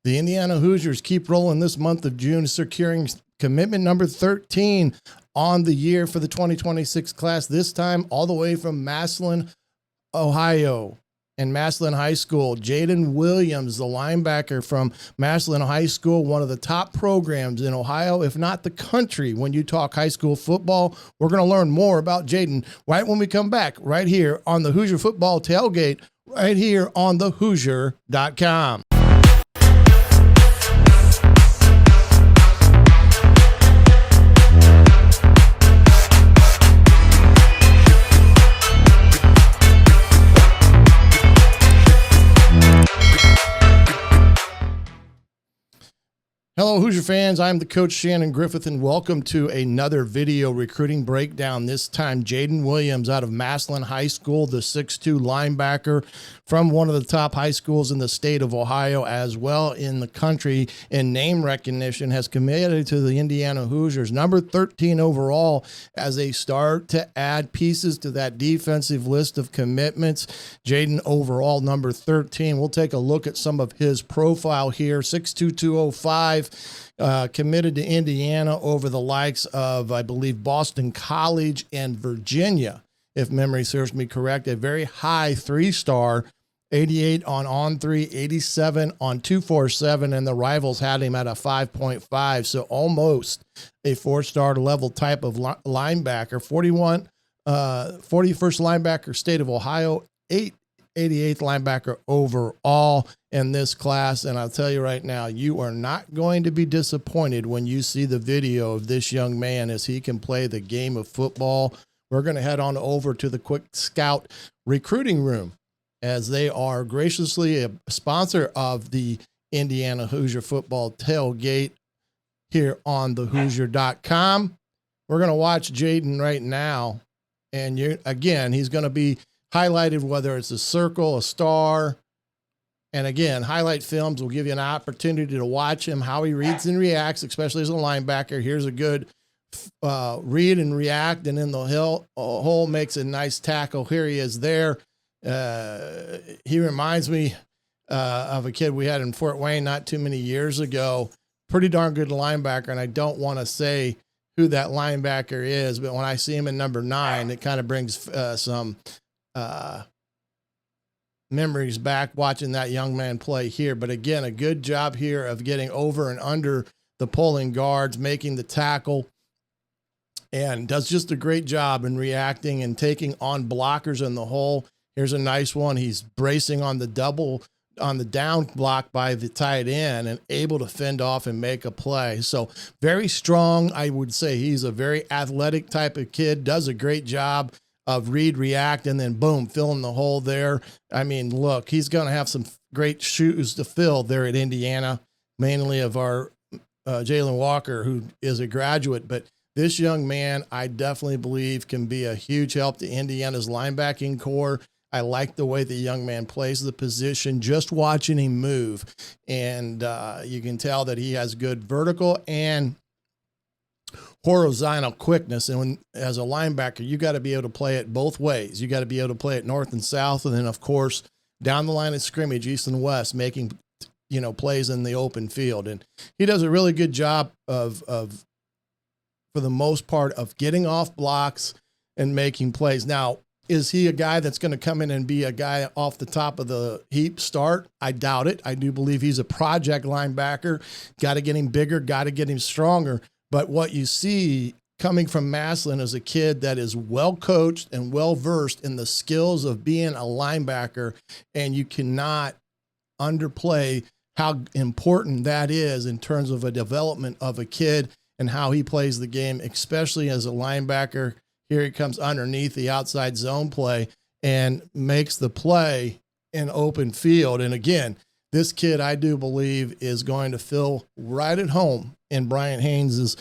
The Indiana Hoosiers keep rolling this month of June, securing commitment number 13 on the year for the 2026 class, this time all the way from Massolin, Ohio. And Massolin High School, Jaden Williams, the linebacker from Massolin High School, one of the top programs in Ohio, if not the country, when you talk high school football. We're going to learn more about Jaden right when we come back, right here on the Hoosier Football Tailgate, right here on thehoosier.com. Hello, Hoosier fans. I'm the coach Shannon Griffith, and welcome to another video recruiting breakdown. This time, Jaden Williams out of Massolin High School, the 6'2 linebacker from one of the top high schools in the state of Ohio, as well in the country in name recognition, has committed to the Indiana Hoosiers, number 13 overall, as they start to add pieces to that defensive list of commitments. Jaden overall, number 13. We'll take a look at some of his profile here. 6'2", 205. Committed to Indiana over the likes of, I believe, Boston College and Virginia, if memory serves me correct. A very high 3-star, 88 on 3, 87 on 247, and the rivals had him at a 5.5, so almost a 4-star level type of linebacker. 41, 41st linebacker, state of Ohio, 88th linebacker overall in this class. And I'll tell you right now, you are not going to be disappointed when you see the video of this young man as he can play the game of football. We're going to head on over to the Quick Scout recruiting room, as they are graciously a sponsor of the Indiana Hoosier Football Tailgate here on thehoosier.com. We're going to watch Jaden right now. And again, he's going to be highlighted, whether it's a circle, a star. And again, highlight films will give you an opportunity to watch him, how he reads and reacts, especially as a linebacker. Here's a good read and react, and in the hole makes a nice tackle. Here he is there. He reminds me of a kid we had in Fort Wayne not too many years ago. Pretty darn good linebacker, and I don't want to say who that linebacker is, but when I see him in number 9, it kind of brings some memories back watching that young man play here. But again, a good job here of getting over and under the pulling guards, making the tackle, and does just a great job in reacting and taking on blockers in the hole. Here's a nice one. He's bracing on the down block by the tight end and able to fend off and make a play. So very strong. I would say he's a very athletic type of kid, does a great job of read, react, and then boom, fill in the hole there. I mean, look, he's going to have some great shoes to fill there at Indiana, mainly of our Jalen Walker, who is a graduate. But this young man, I definitely believe, can be a huge help to Indiana's linebacking core. I like the way the young man plays the position, just watching him move. And you can tell that he has good vertical and horizontal quickness. And as a linebacker, you got to be able to play it both ways. You got to be able to play it north and south, and then of course down the line of scrimmage, east and west, making plays in the open field. And he does a really good job of for the most part, of getting off blocks and making plays. Now, is he a guy that's going to come in and be a guy off the top of the heap start? I doubt it. I do believe he's a project linebacker. Got to get him bigger, got to get him stronger. But what you see coming from Massolin is a kid that is well coached and well versed in the skills of being a linebacker, and you cannot underplay how important that is in terms of a development of a kid and how he plays the game, especially as a linebacker. Here he comes underneath the outside zone play and makes the play in open field. And again, this kid, I do believe, is going to feel right at home in Brian Haynes'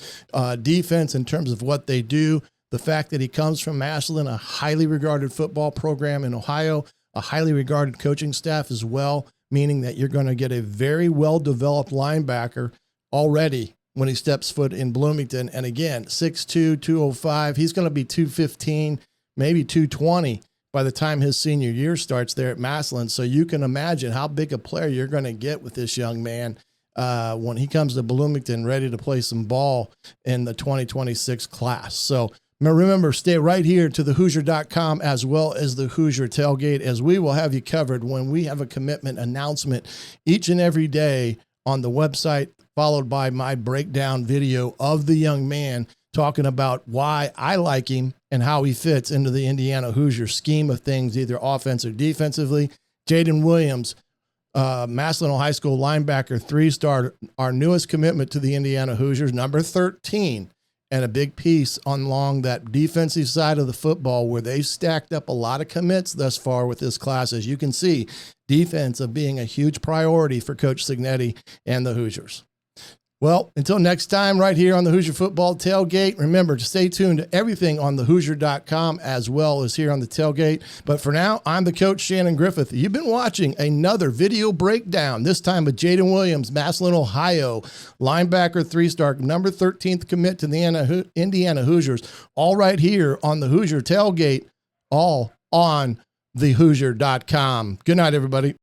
defense in terms of what they do. The fact that he comes from Massolin, a highly regarded football program in Ohio, a highly regarded coaching staff as well, meaning that you're going to get a very well-developed linebacker already when he steps foot in Bloomington. And again, 6'2", 205. He's going to be 215, maybe 220 by the time his senior year starts there at Massolin. So you can imagine how big a player you're going to get with this young man. when he comes to Bloomington ready to play some ball in the 2026 class. So remember, stay right here to thehoosier.com as well as the Hoosier Tailgate, as we will have you covered when we have a commitment announcement each and every day on the website, followed by my breakdown video of the young man talking about why I like him and how he fits into the Indiana Hoosier scheme of things, either offense or defensively. Jaden Williams, Massolin High School linebacker, 3-star, our newest commitment to the Indiana Hoosiers, number 13, and a big piece along that defensive side of the football where they stacked up a lot of commits thus far with this class. As you can see, defense of being a huge priority for Coach Signetti and the Hoosiers. Well, until next time, right here on the Hoosier Football Tailgate, remember to stay tuned to everything on thehoosier.com as well as here on the tailgate. But for now, I'm the coach, Shannon Griffith. You've been watching another video breakdown, this time with Jaden Williams, Massolin, Ohio, linebacker, 3-star, number 13th commit to the Indiana Hoosiers, all right here on the Hoosier Tailgate, all on thehoosier.com. Good night, everybody.